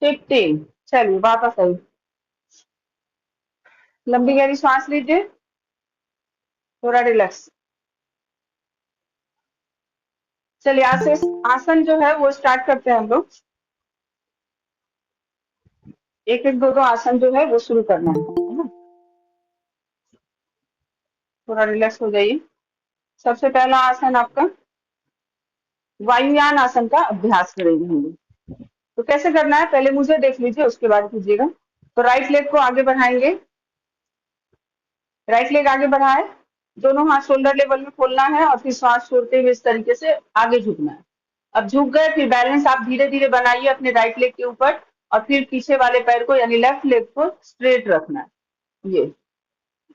15। चलिए वापस आइए, लंबी गहरी सांस लीजिए, थोड़ा रिलैक्स। चलिए आज से आसन जो है वो स्टार्ट करते हैं हम लोग। एक एक दो दो आसन जो है वो शुरू करना है ना। थोड़ा रिलैक्स हो जाइए। सबसे पहला आसन आपका वायुयान आसन का अभ्यास करेंगे हम लोग। तो कैसे करना है पहले मुझे देख लीजिए, उसके बाद कीजिएगा। तो राइट लेग को आगे बढ़ाएंगे, राइट लेग आगे बढ़ाए, दोनों हाथ शोल्डर लेवल में खोलना है और फिर श्वास छोड़ते हुए इस तरीके से आगे झुकना है। अब झुक गए, फिर बैलेंस आप धीरे धीरे बनाइए अपने राइट लेग के ऊपर और फिर पीछे वाले पैर को यानी लेफ्ट लेग को स्ट्रेट रखना है। ये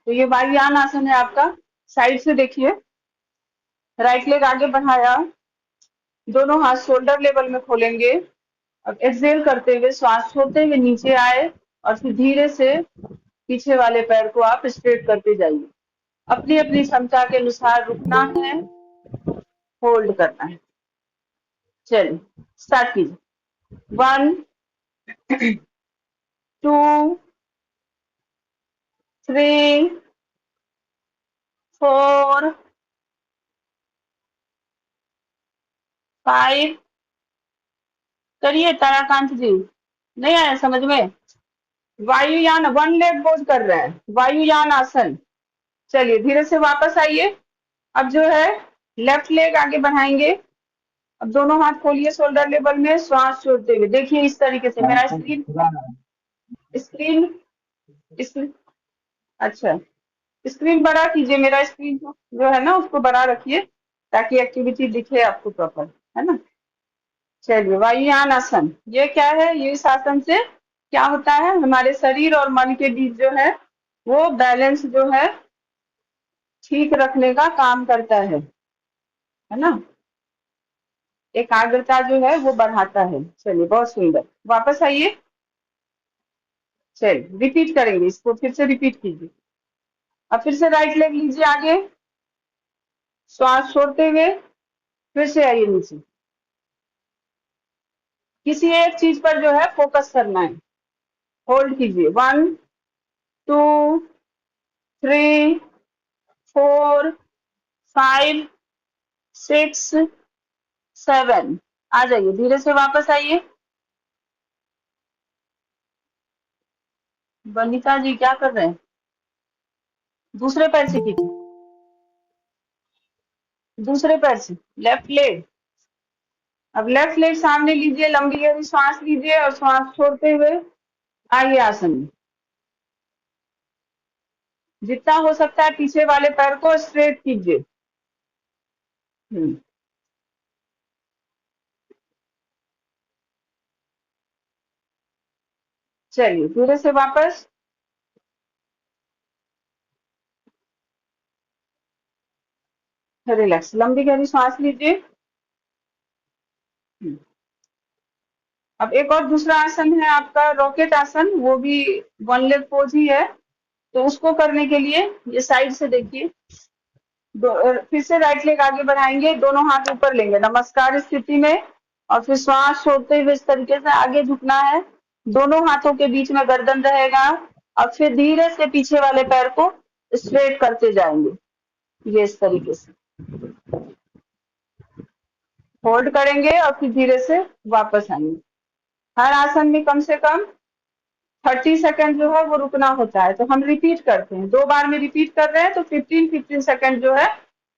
तो ये वायुयान आसन है आपका। साइड से देखिए, राइट लेग आगे बढ़ाया, दोनों हाथ शोल्डर लेवल में खोलेंगे। अब एक्सहेल करते हुए श्वास छोड़ते हुए नीचे आए और फिर धीरे से पीछे वाले पैर को आप स्ट्रेट करते जाइए। अपनी अपनी क्षमता के अनुसार रुकना है, होल्ड करना है। चलिए स्टार्ट कीजिए। 1 2 3 4 5। करिए ताराकांत जी, नहीं आया समझ में? वायुयान वन लेग बोझ कर रहे हैं, वायुयान आसन। चलिए धीरे से वापस आइए। अब जो है लेफ्ट लेग आगे बढ़ाएंगे। अब दोनों हाथ खोलिए शोल्डर लेवल में, श्वास छोड़ते हुए देखिए इस तरीके से। मेरा स्क्रीन स्क्रीन स्क्रीन अच्छा, स्क्रीन बड़ा कीजिए, मेरा स्क्रीन जो है ना उसको बड़ा रखिए ताकि एक्टिविटी दिखे आपको प्रॉपर, है ना। चलिए वायुयान आसन, ये क्या है? ये इस आसन से क्या होता है, हमारे शरीर और मन के बीच जो है वो बैलेंस जो है ठीक रखने का काम करता है ना। एकाग्रता जो है वो बढ़ाता है। चलिए बहुत सुंदर, वापस आइए। चलिए रिपीट करेंगे इसको, फिर से रिपीट कीजिए। अब फिर से राइट लेग लीजिए आगे, श्वास छोड़ते हुए फिर से आइए नीचे। किसी एक चीज पर जो है फोकस करना है, होल्ड कीजिए। 1 2 3 4 5 6 7। आ जाइए, धीरे से वापस आइए। वनिता जी क्या कर रहे हैं? दूसरे पैर से कीजिए, दूसरे पैर से, लेफ्ट लेग। अब लेफ्ट लेग सामने लीजिए, लंबी गहरी सांस लीजिए और श्वास छोड़ते हुए आइए आसन में। जितना हो सकता है पीछे वाले पैर को स्ट्रेट कीजिए। चलिए धीरे से वापस। रिलैक्स, लंबी गहरी सांस लीजिए। अब एक और दूसरा आसन है आपका रॉकेट आसन, वो भी वन लेग पोज ही है। तो उसको करने के लिए ये साइड से देखिए, फिर से राइट लेग आगे बढ़ाएंगे, दोनों हाथ ऊपर लेंगे नमस्कार स्थिति में और फिर श्वास छोड़ते हुए इस तरीके से आगे झुकना है। दोनों हाथों के बीच में गर्दन रहेगा और फिर धीरे से पीछे वाले पैर को स्ट्रेट करते जाएंगे, ये इस तरीके से होल्ड करेंगे और फिर धीरे से वापस आएंगे। हर आसन में कम से कम 30 सेकंड जो है वो रुकना होता है। तो हम रिपीट करते हैं, 2 बार में रिपीट कर रहे हैं तो 15-15 सेकंड जो है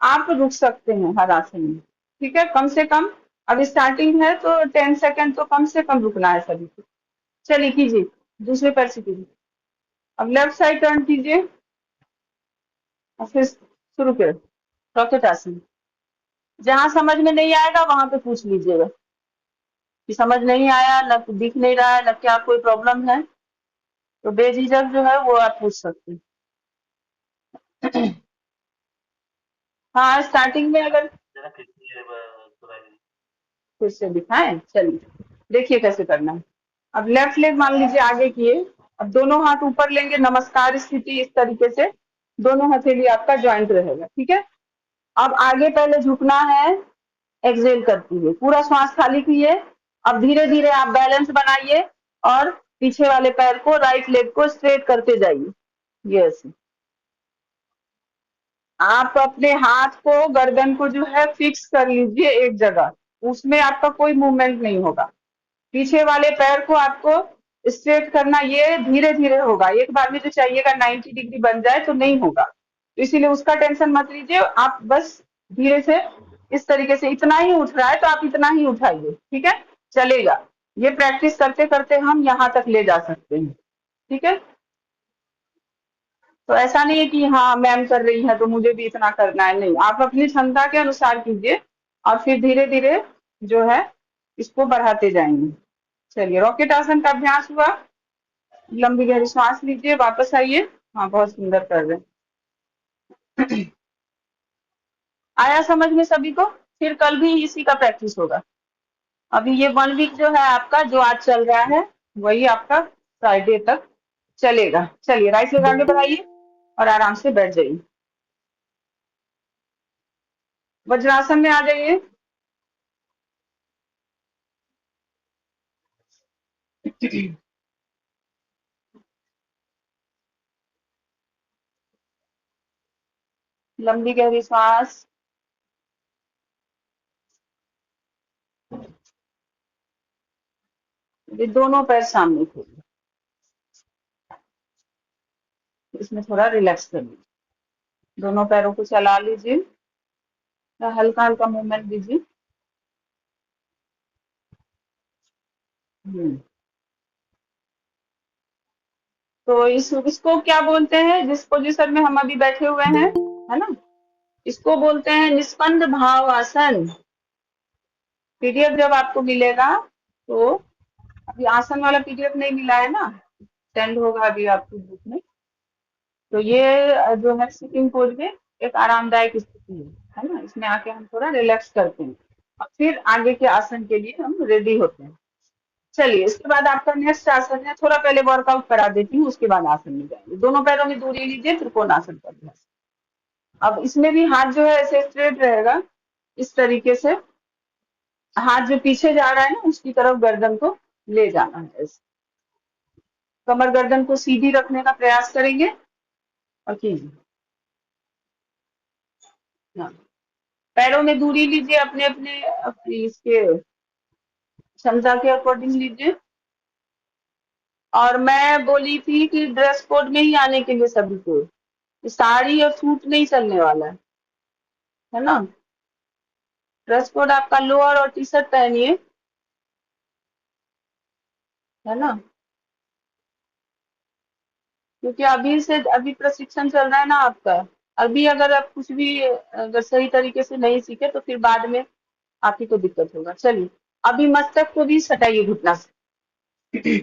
आप रुक सकते हैं हर आसन में, ठीक है, कम से कम। अब स्टार्टिंग है तो 10 सेकंड तो कम से कम रुकना है सभी को। चलिए कीजिए, दूसरे पैर से कीजिए। अब लेफ्ट साइड टर्न कीजिए और फिर शुरू करें रॉकेट आसन। जहां समझ में नहीं आएगा वहां पे पूछ लीजिएगा कि समझ नहीं आया, न दिख नहीं रहा है, न क्या कोई प्रॉब्लम है, तो बेझिझक जो है वो आप पूछ सकते हैं। हाँ स्टार्टिंग में अगर फिर से दिखाएं, चलिए देखिए कैसे करना है। अब लेफ्ट लेग मान लीजिए आगे किए, अब दोनों हाथ ऊपर लेंगे नमस्कार स्थिति, इस तरीके से दोनों हथेली आपका ज्वाइंट रहेगा, ठीक है। अब आगे पहले झुकना है, एक्सहेल करती हुए पूरा श्वास खाली किए। अब धीरे धीरे आप बैलेंस बनाइए, और पीछे वाले पैर को, राइट लेग को स्ट्रेट करते जाइए। यस। आप अपने हाथ को, गर्दन को जो है फिक्स कर लीजिए एक जगह, उसमें आपका कोई मूवमेंट नहीं होगा। पीछे वाले पैर को आपको स्ट्रेट करना, ये धीरे धीरे होगा, एक बार में जो चाहिएगा 90 डिग्री बन जाए तो नहीं होगा, तो इसीलिए उसका टेंशन मत लीजिए। आप बस धीरे से इस तरीके से, इतना ही उठ रहा है तो आप इतना ही उठाइए, ठीक है, चलेगा। ये प्रैक्टिस करते करते हम यहाँ तक ले जा सकते हैं, ठीक है। तो ऐसा नहीं है कि हाँ मैम कर रही है तो मुझे भी इतना करना है, नहीं, आप अपनी क्षमता के अनुसार कीजिए और फिर धीरे धीरे जो है इसको बढ़ाते जाएंगे। चलिए, रॉकेट आसन का अभ्यास हुआ। लंबी गहरी सांस लीजिए, वापस आइए। हाँ, बहुत सुंदर कर रहे हैं। आया समझ में सभी को? फिर कल भी इसी का प्रैक्टिस होगा। अभी ये 1 वीक जो है आपका, जो आज चल रहा है, वही आपका फ्राइडे तक चलेगा। चलिए, राइट लेग आगे बढ़ाइए और आराम से बैठ जाइए। वज्रासन में आ जाइए। लंबी गहरी सांस। ये दोनों पैर सामने खोलिए, इसमें थोड़ा रिलैक्स कर लीजिए, दोनों पैरों को चला लीजिए, हल्का हल्का मूवमेंट दीजिए। तो इसको क्या बोलते हैं, जिस पोजीशन में हम अभी बैठे हुए हैं, है ना, इसको बोलते हैं निस्पंद भाव आसन। पीडीएफ जब आपको मिलेगा तो, अभी आसन वाला पीडीएफ नहीं मिला है ना, सेंड होगा अभी आपको ग्रुप में। तो ये जो है सिटिंग पोज में एक आरामदायक स्थिति है ना, इसमें आके हम थोड़ा रिलैक्स करते हैं और फिर आगे के आसन के लिए हम रेडी होते हैं। चलिए, इसके बाद आपका नेक्स्ट आसन है, थोड़ा पहले वर्कआउट करा देती हूँ, उसके बाद आसन में जाएंगे। दोनों पैरों में दूरी लीजिए, त्रिकोणासन का अभ्यास। अब इसमें भी हाथ जो है ऐसे स्ट्रेट रहेगा, इस तरीके से हाथ जो पीछे जा रहा है ना उसकी तरफ गर्दन को ले जाना है ऐसे। कमर गर्दन को सीधी रखने का प्रयास करेंगे और कीजिए। हाँ, पैरों में दूरी लीजिए, अपने अपने अपनी इसके क्षमता के अकॉर्डिंग लीजिए। और मैं बोली थी कि ड्रेस कोड में ही आने के लिए सभी को, साड़ी और सूट नहीं चलने वाला है ना। ड्रेस कोड आपका लोअर और टी शर्ट पहनिए, है ना, क्योंकि अभी प्रशिक्षण चल रहा है ना आपका। अभी अगर आप कुछ भी अगर सही तरीके से नहीं सीखे तो फिर बाद में आप ही को दिक्कत होगा। चलिए, अभी मस्तक को भी सटाइए घुटना से।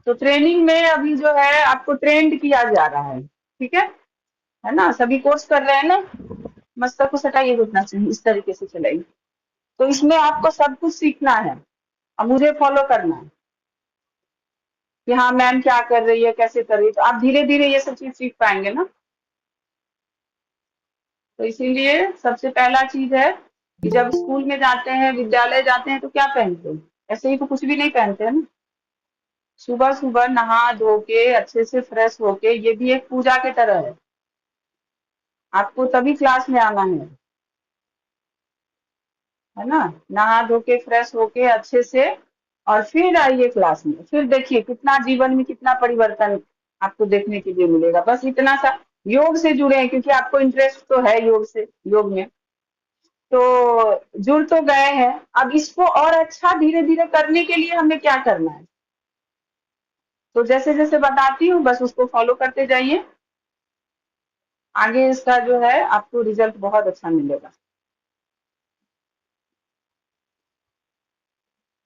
तो ट्रेनिंग में अभी जो है आपको ट्रेंड किया जा रहा ठीक है ना, सभी कोर्स कर रहे हैं ना। मस्तक को सटाइए घुटना से, इस तरीके से चलाइए। तो इसमें आपको सब कुछ सीखना है और मुझे फॉलो करना है कि हाँ मैम क्या कर रही है, कैसे कर रही है, तो आप धीरे धीरे ये सब चीज सीख पाएंगे ना। तो इसीलिए सबसे पहला चीज है कि जब स्कूल में जाते हैं, विद्यालय जाते हैं, तो क्या पहनते हैं? ऐसे ही तो कुछ भी नहीं पहनते हैं ना। सुबह सुबह नहा धो के अच्छे से फ्रेश होके, ये भी एक पूजा के तरह है, आपको तभी क्लास में आना है ना। नहा धो के फ्रेश होके अच्छे से और फिर आइए क्लास में, फिर देखिए कितना जीवन में कितना परिवर्तन आपको देखने के लिए मिलेगा। बस इतना सा, योग से जुड़े हैं क्योंकि आपको इंटरेस्ट तो है योग से, योग में तो जुड़ तो गए हैं। अब इसको और अच्छा धीरे धीरे करने के लिए हमें क्या करना है, तो जैसे जैसे बताती हूँ बस उसको फॉलो करते जाइए, आगे इसका जो है आपको रिजल्ट बहुत अच्छा मिलेगा।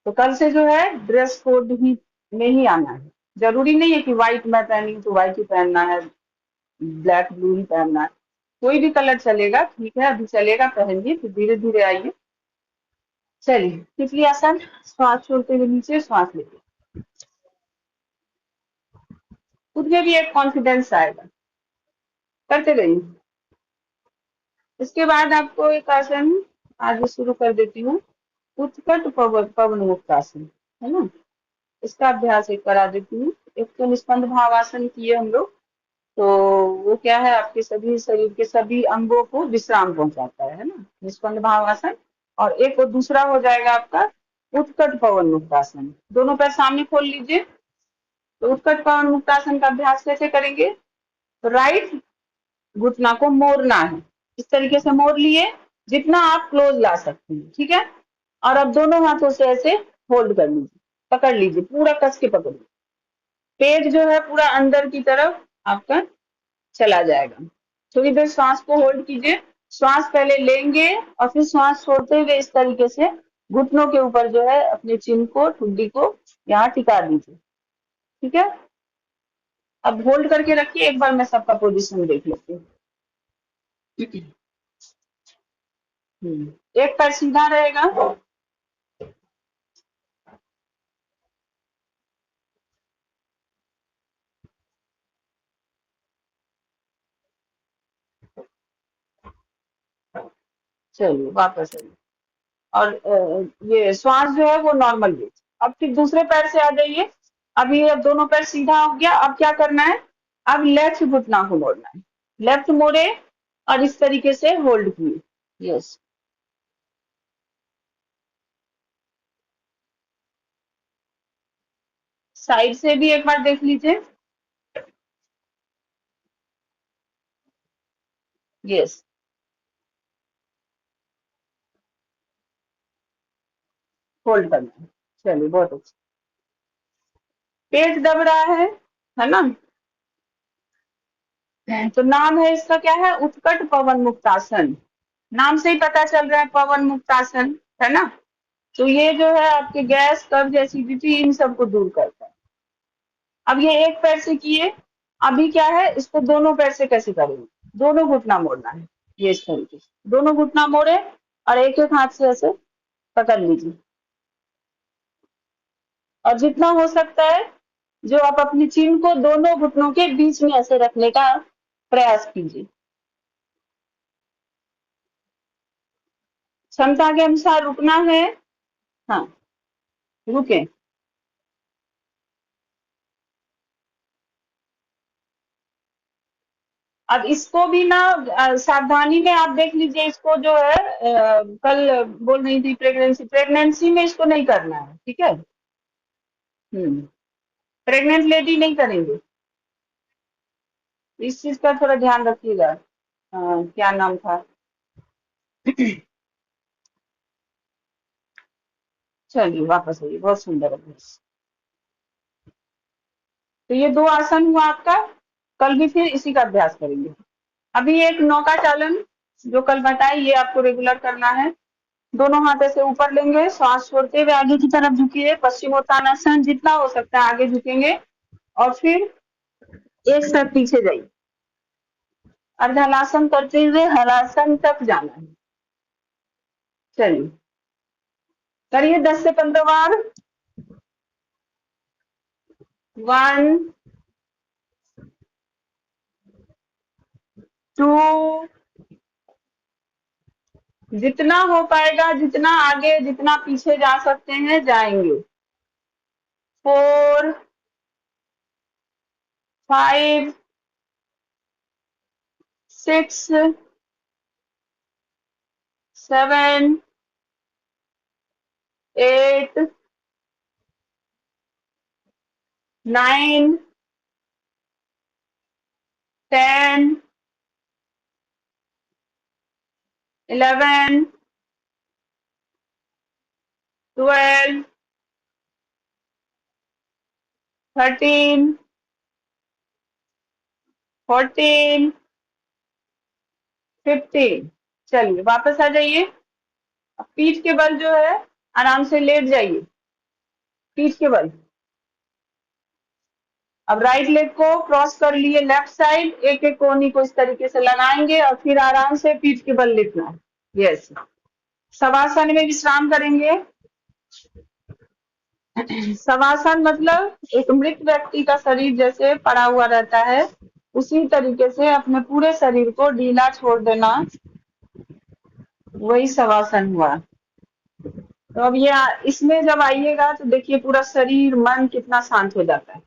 तो कल से जो है ड्रेस कोड ही में ही आना है, जरूरी नहीं है कि व्हाइट मैं पहनी हूँ तो व्हाइट ही पहनना है, ब्लैक ब्लू ही पहनना है, कोई भी कलर चलेगा, ठीक है, अभी चलेगा, पहनिए, फिर धीरे धीरे आइए। चलिए, तितली आसन, श्वास छोड़ते हुए नीचे श्वास लेते, खुद में भी एक कॉन्फिडेंस आएगा, करते रहिए। इसके बाद आपको एक आसन आज शुरू कर देती हूँ, उत्कट पवन मुक्त आसन, है ना। इसका अभ्यास एक करा देती हूँ। एक तो निस्पंद भावासन किए हम लोग, तो वो क्या है, आपके सभी शरीर के सभी अंगों को विश्राम पहुंचाता है ना, निस्पंद भावासन। और एक और दूसरा हो जाएगा आपका उत्कट पवन मुक्तासन। दोनों पैर सामने खोल लीजिए। तो उत्कट पवन मुक्तासन का अभ्यास कैसे करेंगे, तो राइट घुटना को मोड़ना है, इस तरीके से मोड़ लिए जितना आप क्लोज ला सकते हैं, ठीक है। और अब दोनों हाथों से ऐसे होल्ड कर लीजिए, पकड़ लीजिए, पूरा कस के पकड़ लीजिए। पेट जो है पूरा अंदर की तरफ आपका चला जाएगा। थोड़ी देर श्वास को होल्ड कीजिए। श्वास पहले लेंगे और फिर श्वास छोड़ते हुए इस तरीके से घुटनों के ऊपर जो है अपने चिन को, ठुड्डी को यहाँ टिका दीजिए, ठीक है। अब होल्ड करके रखिए, एक बार मैं सबका पोजीशन देख लेती हूँ। एक पैर सीधा रहेगा, चलिए वापस आइए। और ये श्वास जो है वो नॉर्मल लीजिए। अब फिर दूसरे पैर से आ जाइए। अभी अब दोनों पैर सीधा हो गया। अब क्या करना है, अब लेफ्ट घुटना को मोड़ना है। लेफ्ट मोड़े और इस तरीके से होल्ड किए। यस, साइड से भी एक बार देख लीजिए। यस, होल्ड करना है। चलिए बहुत अच्छा। पेट दब रहा है ना। तो नाम है इसका क्या है, उत्कट पवन मुक्तासन। नाम से ही पता चल रहा है पवन मुक्तासन, है ना। तो ये जो है आपके गैस, कब्ज, एसिडिटी, इन सबको दूर करता है। अब ये एक पैर से किए। अभी क्या है, इसको दोनों पैर से कैसे करेंगे, दोनों घुटना मोड़ना है। ये इस तरीके से दोनों घुटना मोड़े और एक एक हाथ से ऐसे पकड़ लीजिए। और जितना हो सकता है जो आप अपनी चीन को दोनों घुटनों के बीच में ऐसे रखने का प्रयास कीजिए। क्षमता के अनुसार रुकना है। हाँ, रुके। अब इसको भी ना सावधानी में आप देख लीजिए। इसको जो है कल बोल रही थी प्रेगनेंसी, प्रेगनेंसी में इसको नहीं करना है, ठीक है। प्रेग्नेंट लेडी नहीं करेंगे। इस चीज का थोड़ा ध्यान रखिएगा। क्या नाम था। चलिए वापस आइए, बहुत सुंदर अभ्यास। तो ये दो आसन हुआ आपका। कल भी फिर इसी का अभ्यास करेंगे। अभी एक नौका चालन जो कल बताए, ये आपको रेगुलर करना है। दोनों हाथ ऐसे ऊपर लेंगे, श्वास छोड़ते हुए आगे की तरफ झुकिए, पश्चिमोत्तानासन, जितना हो सकता है आगे झुकेंगे। और फिर एक स्टेप पीछे जाइए, अर्धहलासन करते हुए हलासन तक जाना है। चलिए करिए 10 से 15 बार। 1 2, जितना हो पाएगा, जितना आगे जितना पीछे जा सकते हैं जाएंगे। 4 5 6 7 8 9 10 11 12 13 14 15। चलिए वापस आ जाइए। अब पीठ के बल जो है आराम से लेट जाइए, पीठ के बल। अब राइट लेग को क्रॉस कर लिए लेफ्ट साइड, एक एक कोहनी को इस तरीके से लगाएंगे और फिर आराम से पीठ के बल लेटना है। यस, शवासन में विश्राम करेंगे। शवासन मतलब एक मृत व्यक्ति का शरीर जैसे पड़ा हुआ रहता है, उसी तरीके से अपने पूरे शरीर को ढीला छोड़ देना, वही शवासन हुआ। तो अब ये इसमें जब आइएगा तो देखिए पूरा शरीर मन कितना शांत हो जाता है।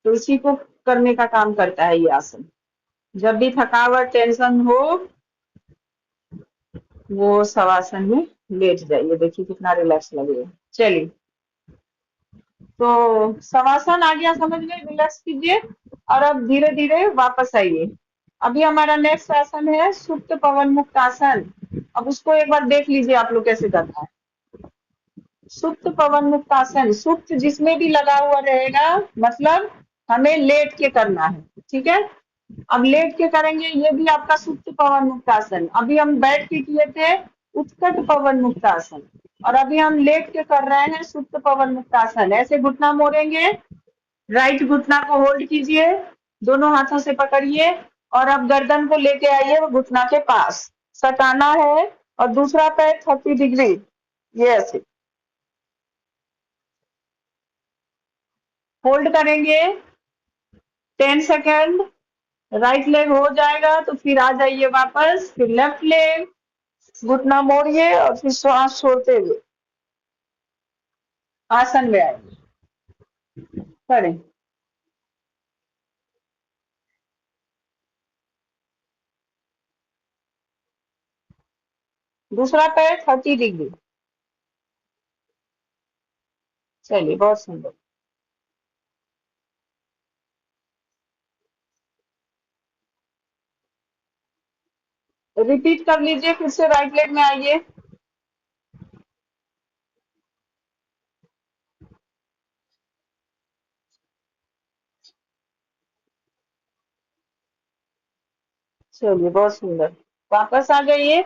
तो इसी को करने का काम करता है ये आसन। जब भी थकावट टेंशन हो वो शवासन में लेट जाइए, देखिए कितना रिलैक्स लगेगा। चलिए, तो शवासन आ गया समझ में, रिलैक्स कीजिए और अब धीरे धीरे वापस आइए। अभी हमारा नेक्स्ट आसन है सुप्त पवन मुक्त आसन। अब उसको एक बार देख लीजिए आप लोग कैसे करना है। सुप्त पवन मुक्त आसन, सुप्त जिसमें भी लगा हुआ रहेगा, मतलब हमें लेट के करना है, ठीक है। अब लेट के करेंगे, ये भी आपका सुप्त पवन मुक्त आसन। अभी हम बैठ के किए थे उत्कट पवन मुक्त आसन, और अभी हम लेट के कर रहे हैं सुप्त पवन मुक्त आसन। ऐसे घुटना मोड़ेंगे, राइट घुटना को होल्ड कीजिए, दोनों हाथों से पकड़िए और अब गर्दन को लेके आइए वो घुटना के पास, सटाना है और दूसरा पैर 30 डिग्री, ये ऐसे होल्ड करेंगे 10 सेकेंड। राइट लेग हो जाएगा तो फिर आ जाइए वापस, फिर लेफ्ट लेग, घुटना मोड़िए और फिर श्वास छोड़ते हुए आसन में आइए, करें। दूसरा पैर 30 डिग्री। चलिए, बहुत सुंदर। रिपीट कर लीजिए, फिर से राइट लेग में आइए। चलिए, बहुत सुंदर। वापस आ जाइए।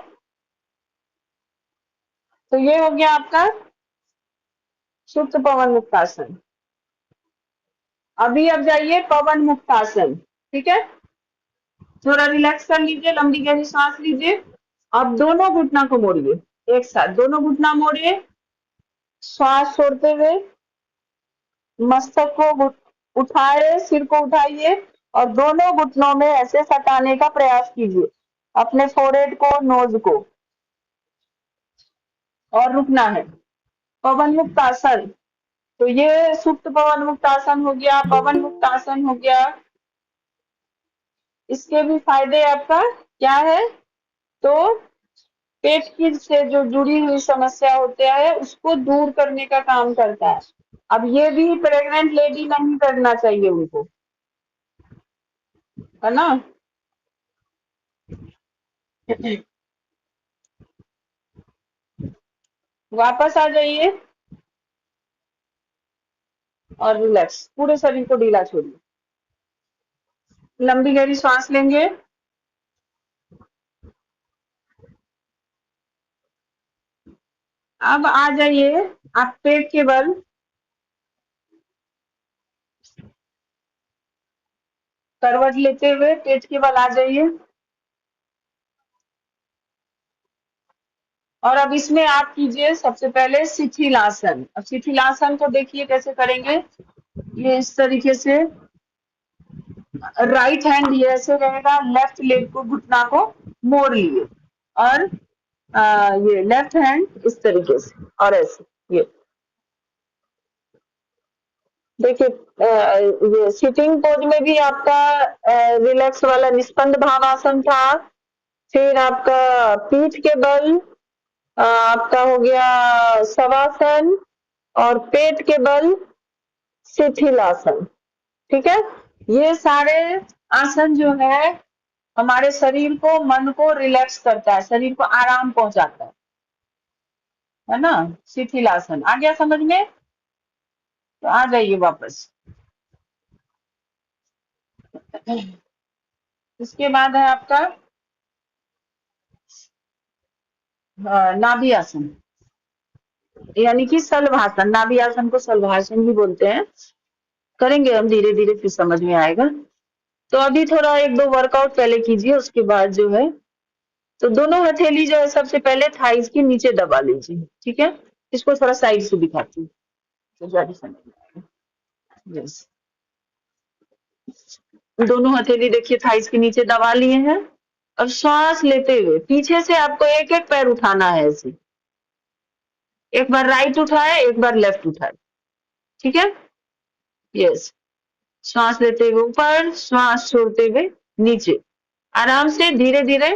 तो ये हो गया आपका सुप्त पवन मुक्तासन। अभी अब जाइए पवन मुक्तासन, ठीक है। थोड़ा रिलैक्स कर लीजिए, लंबी गहरी सांस लीजिए। अब दोनों घुटना को मोड़िए, एक साथ दोनों घुटना मोड़िए, श्वास छोड़ते हुए मस्तक को उठाए, सिर को उठाइए और दोनों घुटनों में ऐसे सटाने का प्रयास कीजिए अपने फोrehead को, नोज को, और रुकना है। पवन मुक्त आसन, तो ये सुप्त पवन मुक्त आसन हो गया, पवन मुक्त आसन हो गया। इसके भी फायदे आपका क्या है, तो पेट की से जो जुड़ी हुई समस्या होते हैं उसको दूर करने का काम करता है। अब ये भी प्रेग्नेंट लेडी नहीं करना चाहिए उनको, है ना। वापस आ जाइए और रिलैक्स, पूरे शरीर को ढीला छोड़िए। लंबी गहरी सांस लेंगे। अब आ जाइए आप पेट के बल, करवट लेते हुए पेट के बल आ जाइए। और अब इसमें आप कीजिए सबसे पहले शिथिलासन। अब शिथिलासन को देखिए कैसे करेंगे। ये इस तरीके से राइट हैंड ये ऐसे रहेगा, लेफ्ट लेग को, घुटना को मोड़ लिए और ये लेफ्ट हैंड इस तरीके से और ऐसे, ये देखिए। ये सिटिंग पोज में भी आपका रिलैक्स वाला निस्पंद भावासन था। फिर आपका पीठ के बल आपका हो गया शवासन, और पेट के बल शिथिलासन, ठीक है। ये सारे आसन जो है हमारे शरीर को, मन को रिलैक्स करता है, शरीर को आराम पहुंचाता है ना। शिथिलासन आ गया समझ में, तो आ जाइए वापस। इसके बाद है आपका नाभि आसन, यानी कि शलभासन। नाभि आसन को शलभासन भी बोलते हैं। करेंगे हम धीरे धीरे, फिर समझ में आएगा। तो अभी थोड़ा एक दो वर्कआउट पहले कीजिए, उसके बाद जो है तो दोनों हथेली जो है सबसे पहले थाइस के नीचे दबा लीजिए, ठीक है। इसको थोड़ा साइड से दिखाती हूँ तो ज्यादा समझ में आएगा। यस, दोनों हथेली देखिए थाइस के नीचे दबा लिए हैं। अब श्वास लेते हुए पीछे से आपको एक एक पैर उठाना है ऐसे, एक बार राइट उठाए, एक बार लेफ्ट उठाए, ठीक है। यस, श्वास लेते हुए ऊपर, श्वास छोड़ते हुए नीचे। आराम से धीरे धीरे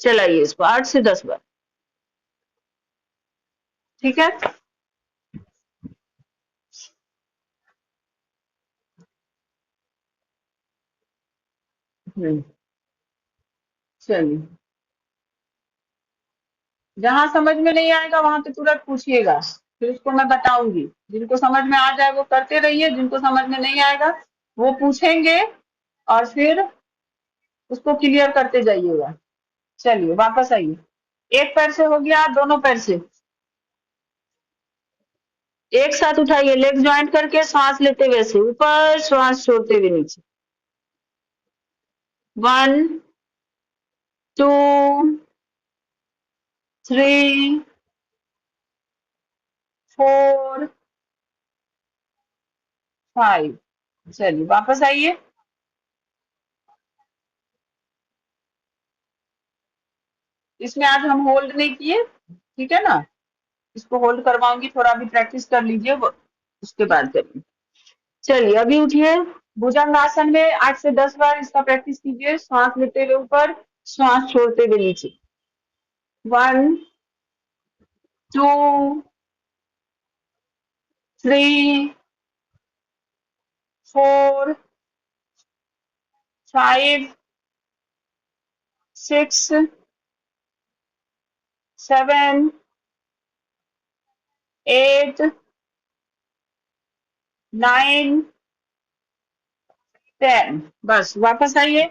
चलाइए इसको 8 से 10 बार, ठीक है। चलिए, जहां समझ में नहीं आएगा वहां पे तुरंत पूछिएगा, फिर उसको मैं बताऊंगी। जिनको समझ में आ जाए वो करते रहिए, जिनको समझ में नहीं आएगा वो पूछेंगे और फिर उसको क्लियर करते जाइएगा। चलिए वापस आइए। एक पैर से हो गया, दोनों पैर से एक साथ उठाइए, लेग ज्वाइंट करके श्वास लेते हुए से ऊपर, श्वास छोड़ते हुए नीचे। 1 2 3 4 5। चलिए वापस आइए। इसमें आज हम होल्ड नहीं किए, ठीक है ना। इसको होल्ड करवाऊंगी, थोड़ा भी प्रैक्टिस कर लीजिए, उसके बाद करिए। चलिए अभी उठिए, भुजंग आसन में 8 से 10 बार इसका प्रैक्टिस कीजिए। श्वास लेते हुए ऊपर, श्वास छोड़ते हुए नीचे। 1 2 3 4 5 6 7 8 9 10। बस वापस आइए,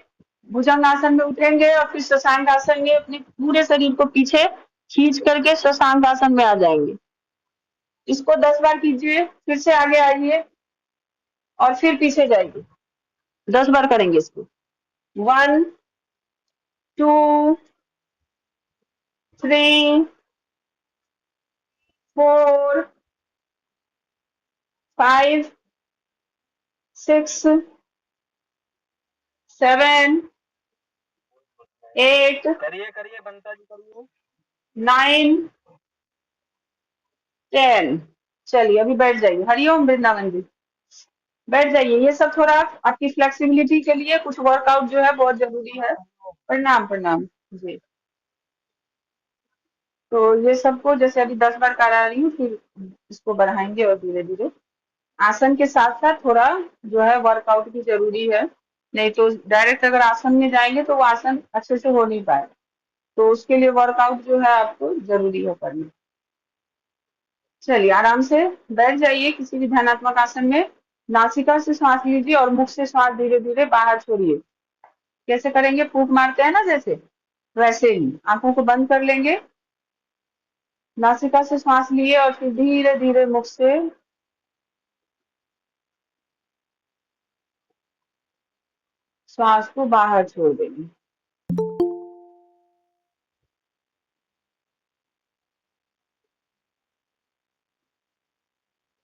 भुजंग आसन में उठेंगे और फिर शशांक आसन में अपने पूरे शरीर को पीछे खींच करके शशांक आसन में आ जाएंगे। इसको 10 बार कीजिए, फिर से आगे आइए और फिर पीछे जाइए। 10 बार करेंगे इसको। 1 2 3 4 5 6 7 8 करिए करिए बनता जी करिए। 9 10। चलिए अभी बैठ जाइए। हरिओम वृंदावन जी, बैठ जाइए। ये सब थोड़ा आपकी फ्लेक्सिबिलिटी के लिए कुछ वर्कआउट जो है बहुत जरूरी है। प्रणाम प्रणाम जी। तो ये सबको जैसे अभी 10 बार करा रही हूँ, फिर इसको बढ़ाएंगे और धीरे धीरे आसन के साथ साथ थोड़ा जो है वर्कआउट भी जरूरी है। नहीं तो डायरेक्ट अगर आसन में जाएंगे तो वो आसन अच्छे से हो नहीं पाए, तो उसके लिए वर्कआउट जो है आपको जरूरी है करना। चलिए आराम से बैठ जाइए किसी भी ध्यानात्मक आसन में। नासिका से सांस लीजिए और मुख से सांस धीरे धीरे बाहर छोड़िए। कैसे करेंगे, फूंक मारते हैं ना जैसे, वैसे ही आंखों को बंद कर लेंगे। नासिका से सांस लिए और फिर धीरे धीरे मुख से श्वास को बाहर छोड़ देंगे।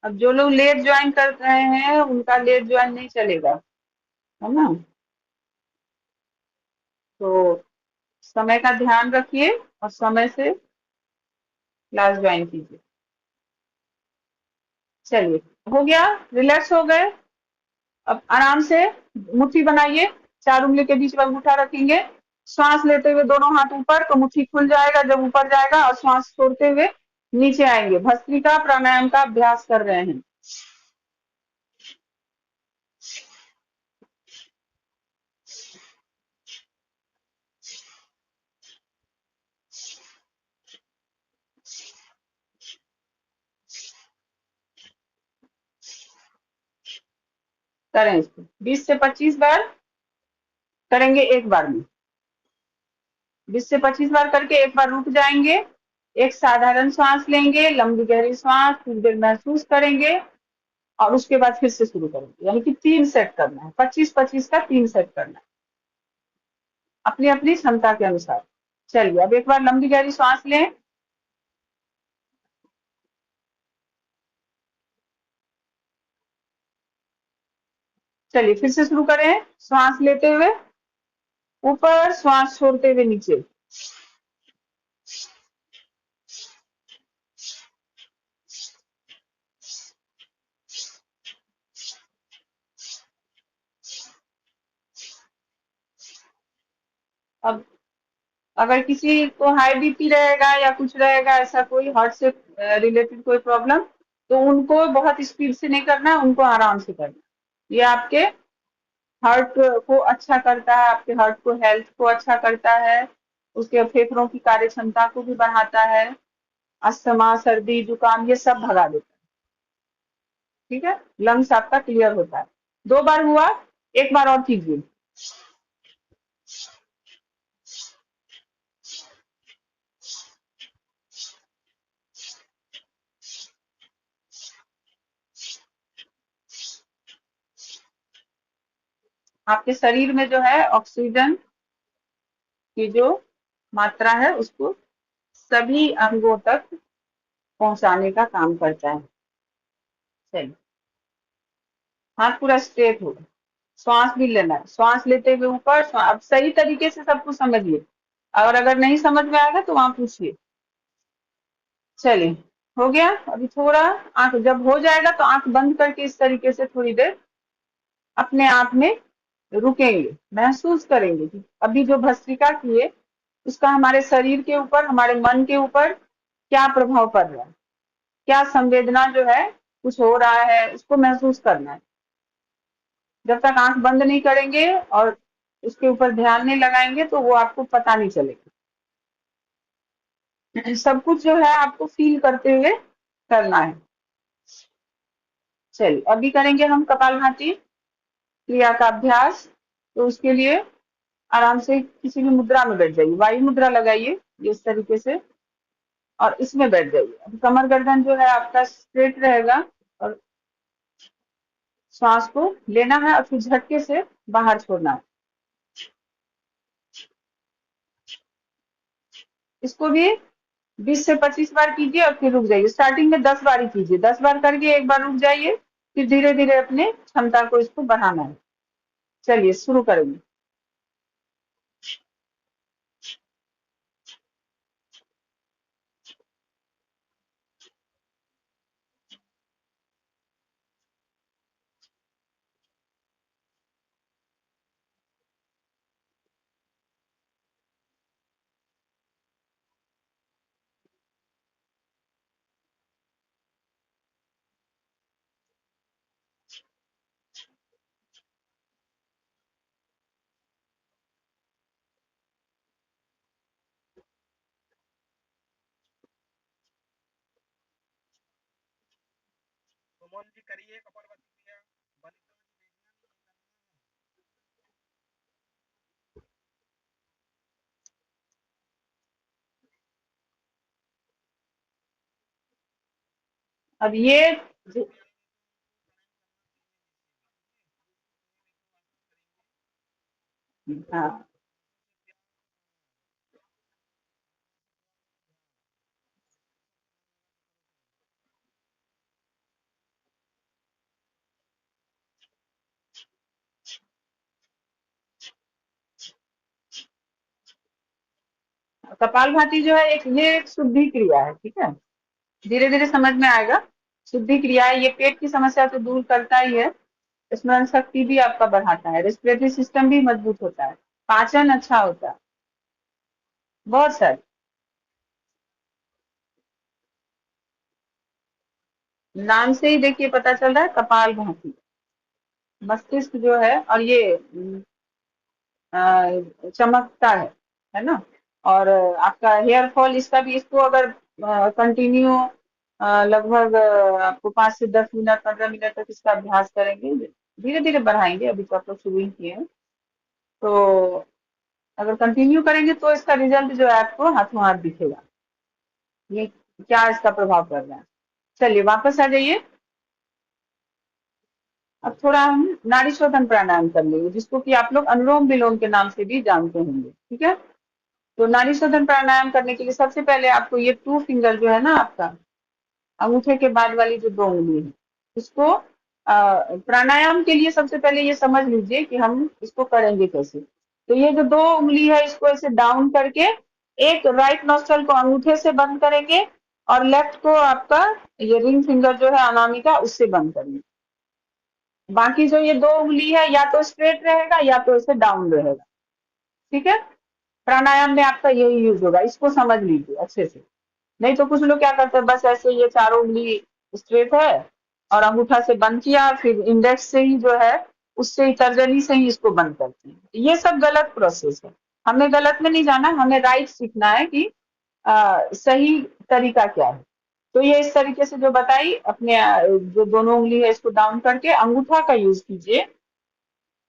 अब जो लोग लेट ज्वाइन कर रहे हैं उनका लेट ज्वाइन नहीं चलेगा, है ना। तो समय का ध्यान रखिए और समय से क्लास ज्वाइन कीजिए। चलिए हो गया, रिलैक्स हो गए। अब आराम से मुट्ठी बनाइए, 4 उंगली के बीच में अंगूठा रखेंगे। श्वास लेते हुए दोनों हाथ ऊपर तो मुट्ठी खुल जाएगा, जब ऊपर जाएगा, और श्वास छोड़ते हुए नीचे आएंगे। भस्त्रिका प्राणायाम का अभ्यास कर रहे हैं। करें इसको 20 से 25 बार करेंगे एक बार में। 20 से 25 बार करके एक बार रुक जाएंगे, एक साधारण सांस लेंगे, लंबी गहरी सांस कुछ देर महसूस करेंगे और उसके बाद फिर से शुरू करेंगे। यानी कि 3 सेट करना है, 25-25 का 3 सेट करना है अपनी अपनी क्षमता के अनुसार। चलिए अब एक बार लंबी गहरी सांस लें। चलिए फिर से शुरू करें। श्वास लेते हुए ऊपर, श्वास छोड़ते हुए नीचे। अब अगर किसी को हाई बीपी रहेगा या कुछ रहेगा, ऐसा कोई हार्ट से रिलेटेड कोई प्रॉब्लम, तो उनको बहुत स्पीड से नहीं करना है, उनको आराम से करना है। ये आपके हार्ट को अच्छा करता है, आपके हार्ट को हेल्थ को अच्छा करता है, उसके फेफड़ों की कार्य क्षमता को भी बढ़ाता है, अस्थमा सर्दी जुकाम ये सब भगा देता है। ठीक है, लंग्स आपका क्लियर होता है। 2 बार हुआ, एक बार और कीजिए। आपके शरीर में जो है ऑक्सीजन की जो मात्रा है उसको सभी अंगों तक पहुंचाने का काम करता है। चलिए, हाथ पूरा स्ट्रेट हो, श्वास भी लेना है, श्वास लेते हुए ऊपर, अब सही तरीके से सब कुछ समझिए, और अगर नहीं समझ में आएगा तो वहां पूछिए। चलिए, हो गया। अभी थोड़ा आंख जब हो जाएगा तो आंख बंद करके इस तरीके से थोड़ी देर अपने आप में रुकेंगे, महसूस करेंगे कि अभी जो भस्त्रिका किए उसका हमारे शरीर के ऊपर, हमारे मन के ऊपर क्या प्रभाव पड़ रहा है, क्या संवेदना जो है कुछ हो रहा है, उसको महसूस करना है। जब तक आंख बंद नहीं करेंगे और उसके ऊपर ध्यान नहीं लगाएंगे तो वो आपको पता नहीं चलेगा। सब कुछ जो है आपको फील करते हुए करना है। चलिए, अभी करेंगे हम कपालभाति क्रिया का अभ्यास। तो उसके लिए आराम से किसी भी मुद्रा में बैठ जाइए, वायु मुद्रा लगाइए इस तरीके से, और इसमें बैठ जाइए। अब कमर गर्दन जो है आपका स्ट्रेट रहेगा, और श्वास को लेना है और फिर झटके से बाहर छोड़ना है। इसको भी 20 से 25 बार कीजिए और फिर रुक जाइए। स्टार्टिंग में 10 बार ही कीजिए, 10 बार करके एक बार रुक जाइए, फिर धीरे धीरे अपने क्षमता को इसको बढ़ाना है। चलिए शुरू करेंगे। सुमन जी करिए कपालभाति क्रिया। बनी अब ये हाँ, कपालभाति जो है एक ये एक शुद्धि क्रिया है। ठीक है, धीरे धीरे समझ में आएगा। शुद्धि क्रिया है, ये पेट की समस्या तो दूर करता ही है, स्मरण शक्ति भी आपका बढ़ाता है, रेस्पिरेटरी सिस्टम भी मजबूत होता है, पाचन अच्छा होता है, बहुत सारे। नाम से ही देखिए पता चल रहा है कपाल भाती, मस्तिष्क जो है, और ये चमकता है ना। और आपका हेयर फॉल, इसका भी, इसको अगर कंटिन्यू लगभग आपको 5 से 10 मिनट 15 मिनट तक इसका अभ्यास करेंगे, धीरे धीरे बढ़ाएंगे, अभी तो आप लोग शुरू ही किए हैं, तो अगर कंटिन्यू करेंगे तो इसका रिजल्ट जो है आपको हाथों हाथ दिखेगा, ये क्या इसका प्रभाव पड़ रहा है। चलिए वापस आ जाइए। अब थोड़ा हम नाड़ी शोधन प्राणायाम कर लेंगे, जिसको कि आप लोग अनुलोम विलोम के नाम से भी जानते होंगे। ठीक है, तो नाड़ी शोधन प्राणायाम करने के लिए सबसे पहले आपको ये 2 फिंगर जो है ना आपका अंगूठे के बाद वाली जो 2 उंगली है, इसको प्राणायाम के लिए सबसे पहले ये समझ लीजिए कि हम इसको करेंगे कैसे। तो ये जो 2 उंगली है इसको ऐसे डाउन करके एक राइट नोस्ट्रल को अंगूठे से बंद करेंगे, और लेफ्ट को आपका ये रिंग फिंगर जो है अनामिका उससे बंद करेंगे। बाकी जो ये 2 उंगली है या तो स्ट्रेट रहेगा या तो ऐसे डाउन रहेगा। ठीक है, प्राणायाम में आपका यही यूज होगा, इसको समझ लीजिए अच्छे से। नहीं तो कुछ लोग क्या करते हैं, बस ऐसे ये चारों उंगली स्ट्रेट है और अंगूठा से बंद किया, फिर इंडेक्स से ही जो है उससे ही तर्जनी से ही इसको बंद करते हैं। ये सब गलत प्रोसेस है। हमें गलत में नहीं जाना, हमें राइट सीखना है कि सही तरीका क्या है। तो ये इस तरीके से जो बताई, अपने जो दोनों उंगली है इसको डाउन करके अंगूठा का यूज कीजिए।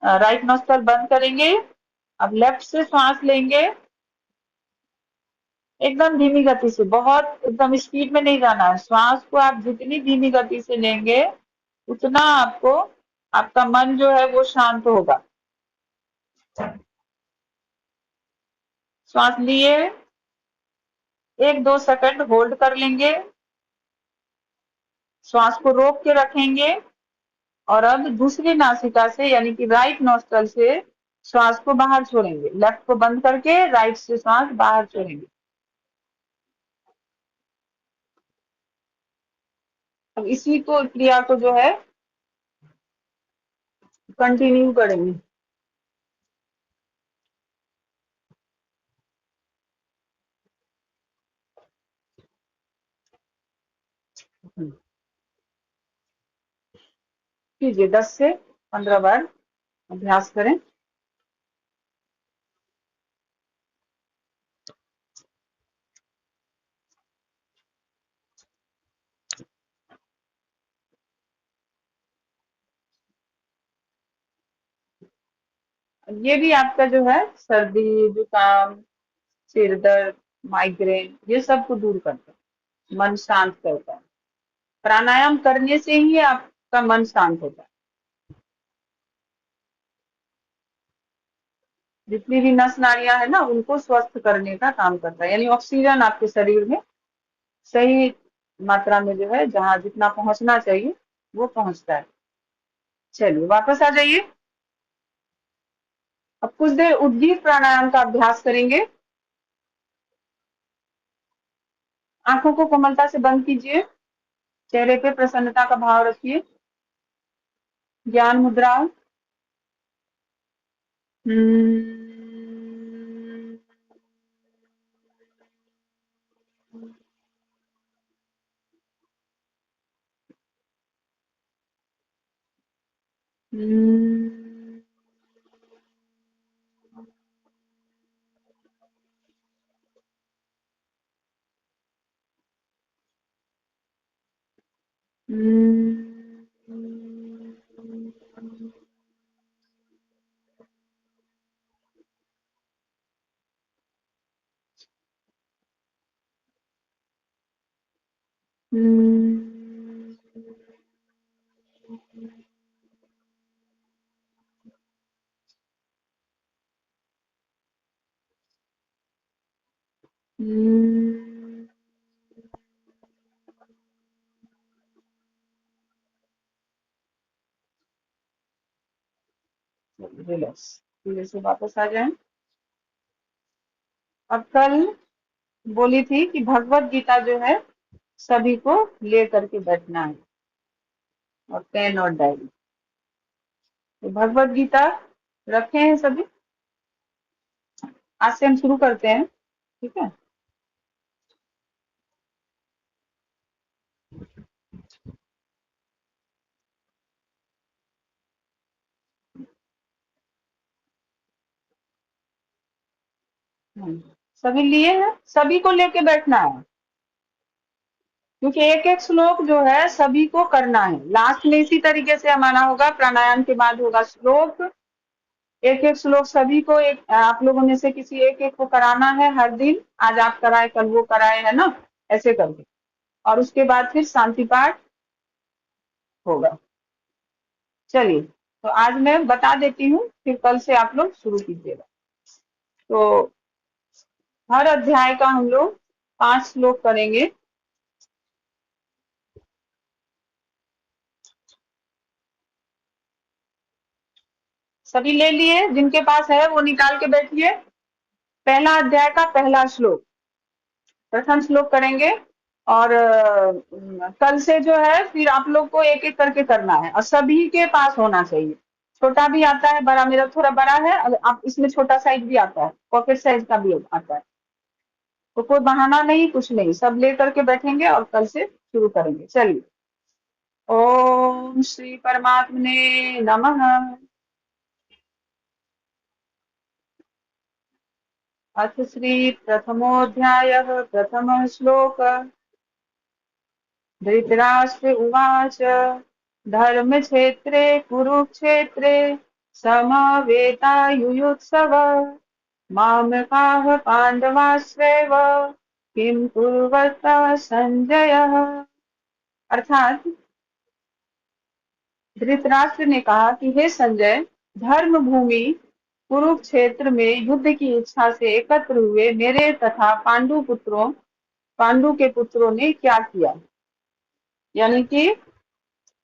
राइट नोस्ट्रल बंद करेंगे। अब लेफ्ट से सांस लेंगे, एकदम धीमी गति से, बहुत एकदम स्पीड में नहीं जाना है। श्वास को आप जितनी धीमी गति से लेंगे उतना आपको, आपका मन जो है वो शांत होगा। श्वास लिए, 1-2 सेकंड होल्ड कर लेंगे, श्वास को रोक के रखेंगे और अब दूसरी नासिका से यानी कि राइट नोस्ट्रल से श्वास को बाहर छोड़ेंगे। लेफ्ट को बंद करके राइट से श्वास बाहर छोड़ेंगे। अब इसी को क्रिया को जो है कंटिन्यू करेंगे। कीजिए 10 से 15 बार अभ्यास करें। ये भी आपका जो है सर्दी, जुकाम, सिर दर्द, माइग्रेन, ये सब को दूर करता है, मन शांत करता है। प्राणायाम करने से ही आपका मन शांत होता है। जितनी भी नस नाड़ियां है ना, उनको स्वस्थ करने का काम करता है, यानी ऑक्सीजन आपके शरीर में सही मात्रा में जो है जहाँ जितना पहुंचना चाहिए वो पहुंचता है। चलिए वापस आ जाइए। अब कुछ देर उद्गीत प्राणायाम का अभ्यास करेंगे। आंखों को कोमलता से बंद कीजिए, चेहरे पे प्रसन्नता का भाव रखिए। ज्ञान मुद्रा। रिलैक्स, धीरे से वापस आ जाए। अब कल बोली थी कि भगवत गीता जो है सभी को ले करके बैठना है, और पेन और डायरी। तो भगवत गीता रखे हैं सभी। आज से हम शुरू करते हैं, ठीक है। सभी लिए हैं, सभी को लेके बैठना है, क्योंकि एक एक श्लोक जो है सभी को करना है। लास्ट में इसी तरीके से हमारा होगा, प्राणायाम के बाद होगा श्लोक। एक एक श्लोक सभी को, एक आप लोगों में से किसी एक एक को कराना है हर दिन। आज आप कराए, कल वो कराए, है ना, ऐसे करके। और उसके बाद फिर शांति पाठ होगा। चलिए, तो आज मैं बता देती हूँ, फिर कल से आप लोग शुरू कीजिएगा। तो हर अध्याय का हम लोग 5 श्लोक करेंगे। सभी ले लिए, जिनके पास है वो निकाल के बैठिए। पहला अध्याय का पहला श्लोक, प्रथम श्लोक करेंगे। और कल से जो है फिर आप लोग को एक एक करके करना है, और सभी के पास होना चाहिए। छोटा भी आता है, बड़ा, मेरा थोड़ा बड़ा है, अगर आप इसमें छोटा साइज भी आता है, पॉकेट साइज का भी आता है। तो कोई बहाना नहीं, कुछ नहीं, सब ले करके बैठेंगे और कल से शुरू करेंगे। चलिए। ओम श्री परमात्मने नमः। अथ श्री प्रथमोऽध्यायः प्रथमः श्लोक। धृतराष्ट्र उवाच धर्मक्षेत्रे कुरुक्षेत्रे समवेतायुयुत्सव मामकाः पांडवाश्चैव किं कुर्वतः संजयः। अर्थात धृतराष्ट्र ने कहा कि हे संजय, धर्म भूमि कुरुक्षेत्र में युद्ध की इच्छा से एकत्र हुए मेरे तथा पांडु के पुत्रों ने क्या किया। यानी कि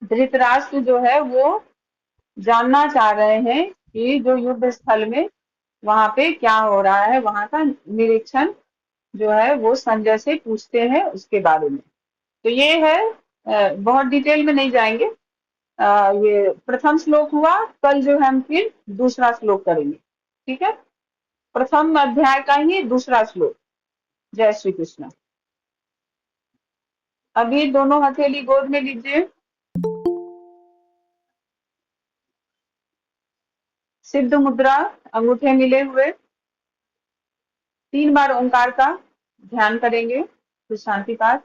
धृतराष्ट्र जो है वो जानना चाह रहे हैं कि जो युद्ध स्थल में वहां पे क्या हो रहा है, वहां का निरीक्षण जो है वो संजय से पूछते हैं उसके बारे में। तो ये है, बहुत डिटेल में नहीं जाएंगे। ये प्रथम श्लोक हुआ, कल जो है हम फिर दूसरा श्लोक करेंगे। ठीक है, प्रथम अध्याय का ही दूसरा श्लोक। जय श्री कृष्ण। अभी दोनों हथेली गोद में लीजिए, सिद्ध मुद्रा, अंगूठे मिले हुए, 3 बार ओंकार का ध्यान करेंगे, फिर शांति पाठ।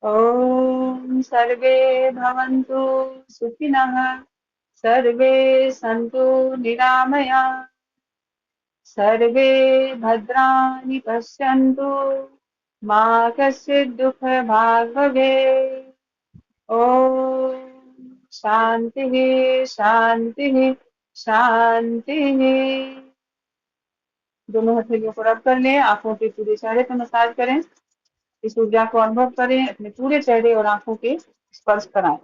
ॐ सर्वे भवन्तु सुखिनः, सर्वे सन्तु निरामयाः, सर्वे भद्राणि पश्यन्तु, मा कश्चित् दुःखभाग् भवेत्। ॐ शान्तिः शान्तिः शान्तिः। दोनों हथेलियों को रब कर लें, आंखों के पूरे चेहरे पर मसाज करें, इस ऊर्जा को अनुभव करें, अपने पूरे चेहरे और आंखों के स्पर्श कराएं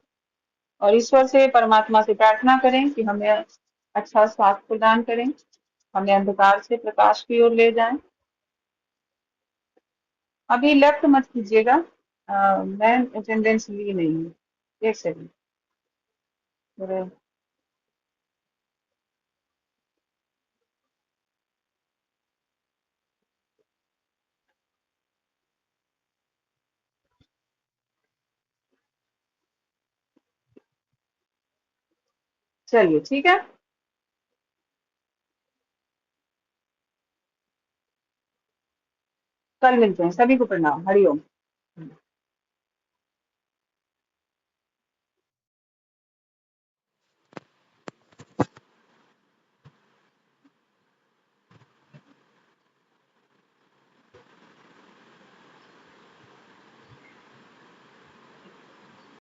और ईश्वर से, परमात्मा से प्रार्थना करें कि हमें अच्छा स्वास्थ्य प्रदान करें, हमें अंधकार से प्रकाश की ओर ले जाएं। अभी लेफ्ट मत कीजिएगा, मैं अटेंडेंस ली नहीं हूँ। एक सेकंड। चलिए ठीक है, कल मिलते हैं। सभी को प्रणाम, हरिओम।